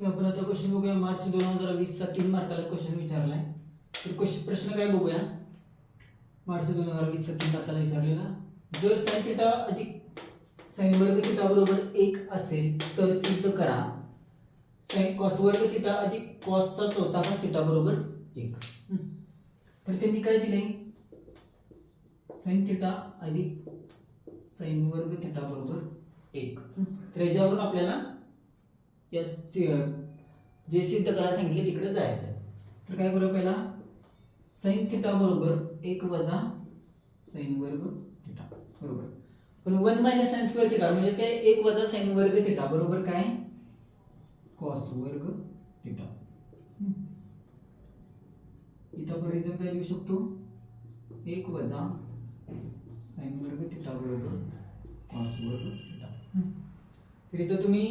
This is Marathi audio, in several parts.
आपण आता क्वेश्चन बघूया. मार्च 2020 चा 3 मार्काला क्वेश्चन विचारलाय. तर प्रश्न काय बघूया. मार्च 2020 चा 3 मार्काला विचारलेला, जर sin थिटा अधिक sin वर्ग थिटा बरोबर 1 असेल तर सिद्ध करा sin cos वर्ग थिटा अधिक cos चा चौथा घात थिटा बरोबर 1. तर त्यांनी काय दिले, sin थिटा अधिक sin वर्ग थिटा बरोबर 1. तर याच्यावरून आपल्याला जे सिद्ध करायला सांगितले तिकडे जायचं आहे. तर काय करूया, पहिला sin थिटा बरोबर 1 वजा sin वर्ग थिटा बरोबर, पण 1 मायनस sin स्क्वेअर थिटा म्हणजे काय, 1 वजा sin वर्ग थिटा बरोबर काय, cos वर्ग थिटा. इथं आपण रिझन काय देऊ शकतो, 1 वजा sin वर्ग थिटा बरोबर cos वर्ग थिटा. तर इथं तुम्ही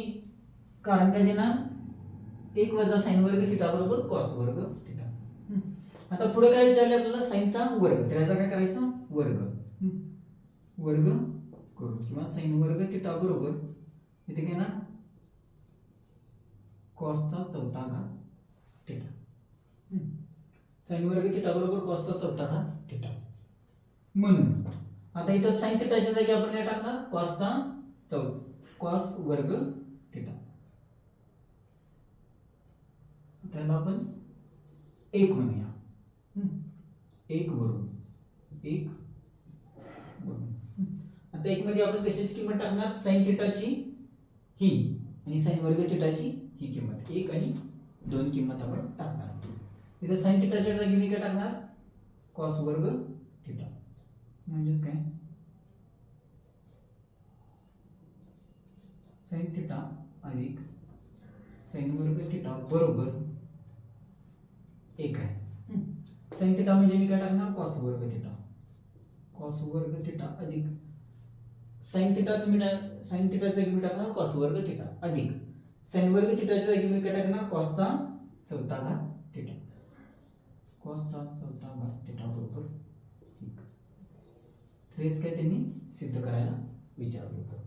कारण काय देणार, 1 वजा sin वर्ग थिटा बरोबर cos वर्ग थिटा. आता पुढे काय विचारले आपल्याला, sin चा वर्ग, तर याचा काय करायचा, वर्ग वर्ग करू, किंवा sin वर्ग थिटा बरोबर इथे काय ना cos चा चौथा घात थिटा. sin वर्ग थिटा बरोबर cos चा चौथा घात थिटा. म्हणून आता इथं sin थिटाच्या जागी आपण काय टाकणार, cos वर्ग थिटा. त्याला आपण 1 म्हणूया, 1 वरून 1 वरून. आता 1 मध्ये आपण कशाची किंमत टाकणार, sin थिटाची ही आणि sin वर्ग थिटाची ही किंमत, 1 आणि 2 किंमत आपण टाकणार. इथे sin थिटाच्या जागी मी काय टाकणार, cos वर्ग थिटा. म्हणजेच काय, sin थिटा अधिक sin वर्ग थिटा बरोबर 1 आहे. sin थिटा म्हणजे मी काय टाकणार, cos वर्ग थिटा. cos वर्ग थिटा अधिक sin थिटाचं जागी मी टाकणार cos वर्ग थिटा अधिक sin वर्ग थिटाच्या जागी मी काय टाकणार, cos चा चौथा घात थिटा. cos चा चौथा घात थिटा बरोबर 1. हेच काय त्यांनी सिद्ध करायला विचारलं होतं.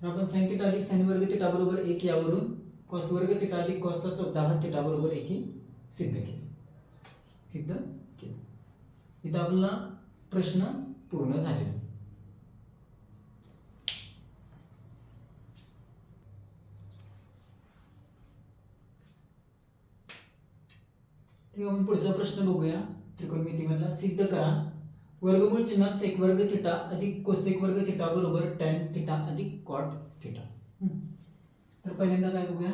तर आपण sin थिटा अधिक sin वर्ग थिटा बरोबर 1 यावरून cos वर्ग थिटा अधिक cos चा चौथा घात थिटा बरोबर 1 ही सिद्ध केले. इथं आपला प्रश्न पूर्ण झालेला. आपण पुढचा प्रश्न बघूया. त्रिकोणमितीमधला, सिद्ध करा वर्गमूळ चिन्हात सेक वर्ग थिटा अधिक कोसेक वर्ग थिटा बरोबर tan थिटा अधिक cot थिटा. तर पहिल्यांदा काय बघूया,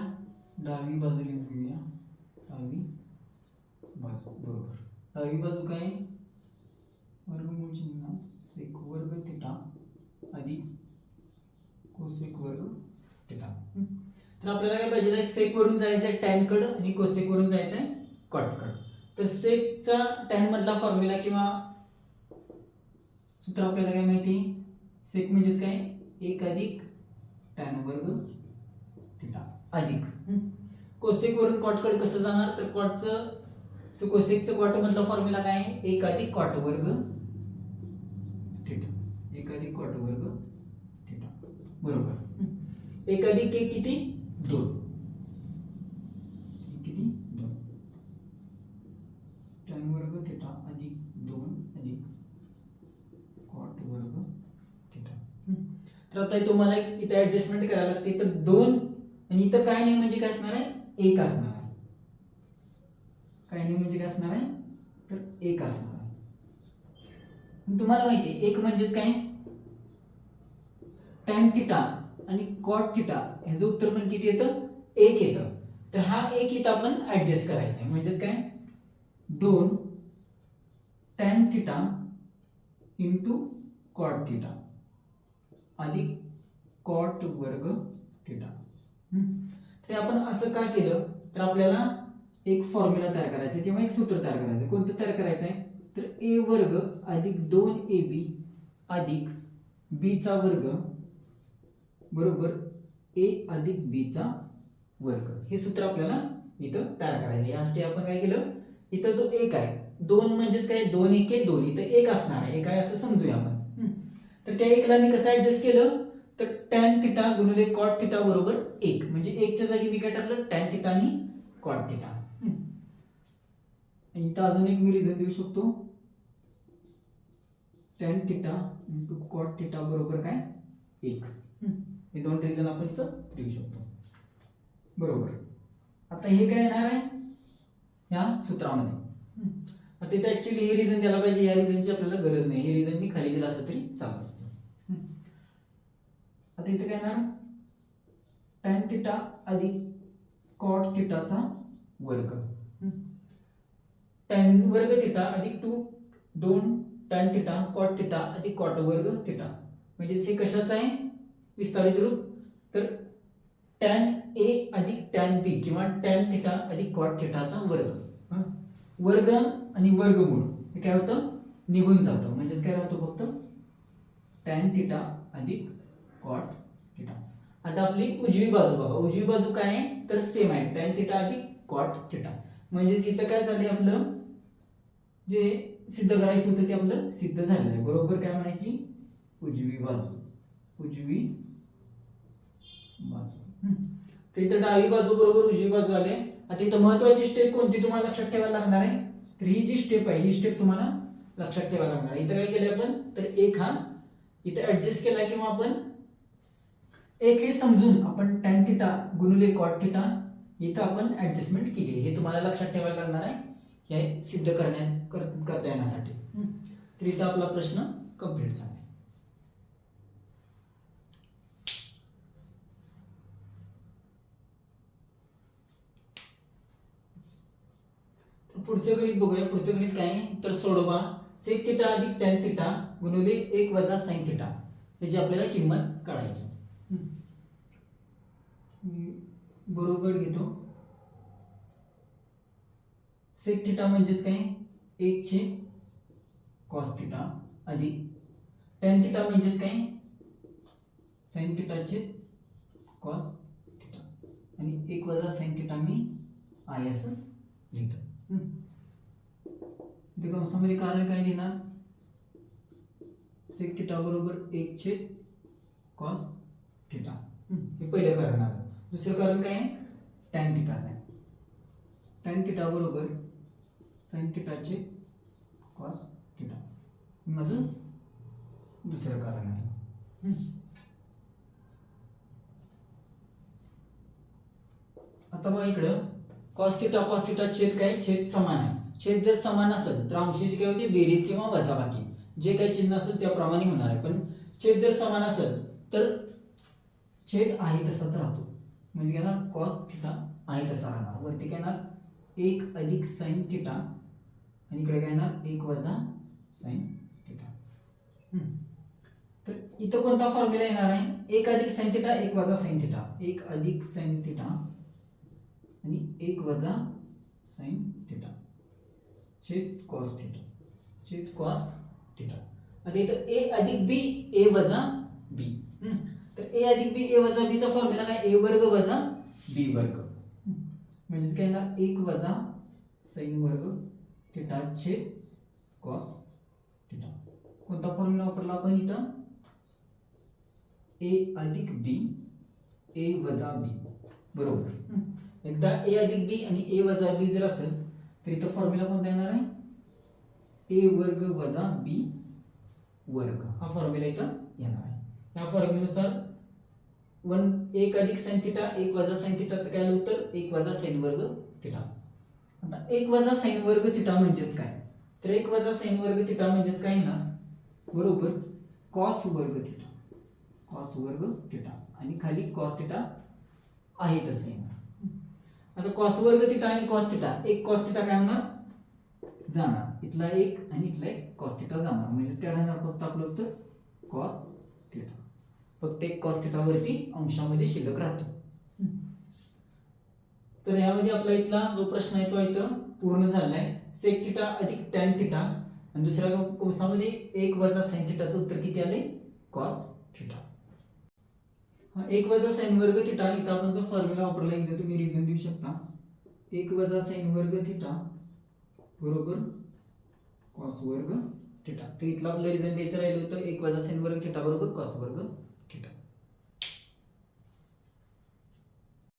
डावी बाजू लिहून घेऊया. डावी बाजू बरोबर, डावी बाजू काय, वर्गमूळ चिन्हात सेक वर्ग थिटा अधिक कोसेक वर्ग थिटा. तर आपल्याला काय पाहिजे, सेक वरून जायचं आहे tan कडे आणि कोसेक वरून जायचं आहे cot कडे. तर सेकचा tan मधला फॉर्म्युला किंवा सूत्र आपल्याला काय माहिती, सेक म्हणजेच काय, 1 अधिक tan वर्ग थिटा अधिक कोसेक वरून cot कडे कसं जाणार, तर cotचं कोसेकचं cot मधला फॉर्म्युला काय, 1 अधिक cot वर्ग थिटा. 1 अधिक cot वर्ग थिटा बरोबर. 1 अधिक 1 किती, 2 किती, 2 tan वर्ग थिटा अधिक 2 अधिक cot वर्ग थिटा. तर आता तुम्हाला इथे ऍडजस्टमेंट करायला लागते. तर 2 आणि इथं काय नाही म्हणजे काय असणार आहे, 1 असणार आहे. काय नाही म्हणजे काय असणार आहे, तर 1 असणार आहे. तुम्हाला माहिती आहे 1 म्हणजेच काय, tan थिटा आणि cot थिटा ह्याचं उत्तर पण किती येतं, 1 येतं. तर हा 1 इथं आपण ऍडजस्ट करायचा आहे. म्हणजेच काय, 2 tan theta into cot theta अधिक cot वर्ग थिटा. तर आपण असं काय केलं, तर आपल्याला एक फॉर्म्युला तयार करायचा किंवा एक सूत्र तयार करायचं. कोणतं तयार करायचं आहे, तर a वर्ग अधिक 2ab अधिक b चा वर्ग बरोबर a अधिक b चा वर्ग, हे सूत्र आपल्याला इथं तयार करायचं. यासाठी आपण काय केलं, इथं जो 1 आहे, 2 म्हणजेच काय, 2 1 2, इथं 1 असणार आहे, 1 आहे असं समजूया आपण. तर त्या 1 ला मी कसं ऍडजस्ट केलं, तर tan थिटा गुणिले cot थिटा बरोबर 1 म्हणजे एकच्या जागी मी काय टाकलं टॅन थिटा आणि कॉट थिटा. आणि इथं अजून एक मी रिझन देऊ शकतो, tan theta into cot theta बरोबर काय 1. हे दोन रिझन आपण इथं देऊ शकतो. बरोबर. आता हे काय येणार आहे या सूत्रामध्ये. आता इथं ऍक्च्युली हे रिझन द्यायला पाहिजे, या रिझनची आपल्याला गरज नाही, हे रिझन मी खाली दिलं असलं तरी चालत असतं. आता इथं काय येणार टॅन थिटा अधिक कॉट थिटाचा वर्ग, टॅन वर्ग थिटा अधिक 2 टॅन थिटा कॉट थिटा अधिक कॉट वर्ग थिटा. म्हणजे हे कशाचं आहे विस्तारित रूप, तर टॅन ए अधिक टॅन बी किंवा टॅन थिटा अधिक कॉट थिटाचा वर्ग. वर्ग आणि वर्गमूळ हे काय होतं निघून जातं, म्हणजेच काय राहतो फक्त टॅन थिटा अधिक कॉट थिटा. आता आपली उजवी बाजू बघा, उजवी बाजू काय आहे तर सेम आहे टॅन थिटा अधिक कॉट थिटा. म्हणजेच इथं काय झालंय आपलं जे सिद्ध करायचं होतं ते आपलं सिद्ध झालेलं आहे. बरोबर काय म्हणायची उजवी बाजू, उजवी बाजू. तर इथं डावी बाजू बरोबर उजवी बाजू आले. आता इथं महत्वाची स्टेप कोणती तुम्हाला लक्षात ठेवायला लागणार आहे, तर ही जी स्टेप आहे ही स्टेप तुम्हाला लक्षात ठेवायला लागणार आहे. इथं काय केलंय आपण तर एक हा इथं ऍडजस्ट केला किंवा आपण एक हे समजून आपण टॅन थिटा गुणिले कॉट थिटा इथं आपण ऍडजस्टमेंट केली, हे तुम्हाला लक्षात ठेवायला लागणार आहे हे सिद्ध करता येण्यासाठी. तर इथं आपला प्रश्न कंप्लीट झाला. पुढचं गणित बघूया. पुढचं गणित काय आहे तर सोडवा सेक थिटा अधिक टॅन थिटा गुणिले 1 वजा साइन थिटा याची आपल्याला किंमत काढायची. बरोबर घेतो. सेक थिटा म्हणजेच काय 1 चे कॉस थिटा अधिक टॅन थिटा म्हणजेच काय साइन थिटाचे कॉस थिटा आणि 1 वजा साइन थिटा मी आय असं लिहितो. इथे कंसामध्ये कारण काय लिहिणार सेक थिटा बरोबर 1 चे कॉस थिटा, हे पहिलं कारण आलं. दुसरं कारण काय आहे टॅन थिटाचं आहे. टॅन थिटा बरोबर साइन थिटाचे कॉस थिटा माझं दुसरं कारण आहे. आता मग इकडं कॉस थिटा छेद काय छेद समान आहे. छेद जर समान असेल तर अंशाची काय होती बेरीज किंवा वजाबाकी, जे काही चिन्ह असेल त्याप्रमाणे होणार आहे. पण छेद जर समान असेल तर छेद आहे तसाच राहतो, म्हणजे काय ना कॉस थिटा आहे तसा राहणार. वरती काय येणार 1 अधिक साइन थिटा आणि इकडे काय येणार 1 वजा साइन थिटा. तर इथं कोणता फॉर्म्युला येणार आहे 1 अधिक साइन थिटा 1 वजा साइन थिटा, 1 अधिक साइन थिटा आणि 1 वजा साइन थिटा छेद कॉस थिटा, छेद कॉस थिटा. आता इथं a अधिक b a वजा b, तर a अधिक b a वजा b चा फॉर्म्युला काय a वर्ग वजा b वर्ग, म्हणजे काय येणार 1 वजा साइन वर्ग थिटा छेद कॉस थिटा. कोणता फॉर्म्युला वापरला आपण इथं a अधिक b a वजा b बरोबर. एकदा a अधिक b आणि a वजा b जर असेल तर इथं फॉर्म्युला कोणता येणार आहे a वर्ग वजा b वर्ग, हा फॉर्म्युला इथं येणार आहे. या फॉर्म्युल्यानुसार 1 अधिक साइन थिटा 1 वजा साइन थिटाचं काय आलं उत्तर 1 वजा साइन वर्ग थिटा. आता 1 वजा साइन वर्ग थिटा म्हणजेच काय तर 1 वजा साइन वर्ग थिटा म्हणजेच काय येणार बरोबर कॉस वर्ग थिटा, कॉस वर्ग थिटा आणि खाली कॉस थिटा आहे तसं येणार. आता कॉस वर्ग थिटा आणि कॉस थिटा, एक कॉस थिटा काय होणार जाणार, इथला एक आणि इथला एक कॉस थिटा जाणार, म्हणजे काय राहणार फक्त आपलं उत्तर कॉस थिटा. फक्त एक कॉस थिटा वरती अंशामध्ये शिल्लक राहतो. तर यामध्ये आपला इथला जो प्रश्न आहे तो इथं पूर्ण झालाय. सेक थिटा अधिक टॅन थिटा आणि दुसऱ्या कंसामध्ये 1 वजा साइन थिटाचं उत्तर किती आले कॉस थिटा. 1 वजा साइन वर्ग थिटा इथं आपण जो फॉर्म्युला वापरला इथं तुम्ही रिझन देऊ शकता 1 वजा साइन वर्ग थिटा बरोबर कॉस वर्ग थिटा. तर इथलं आपलं रिझन द्यायचं राहिलं होतं 1 वजा साइन वर्ग थिटा बरोबर कॉस वर्ग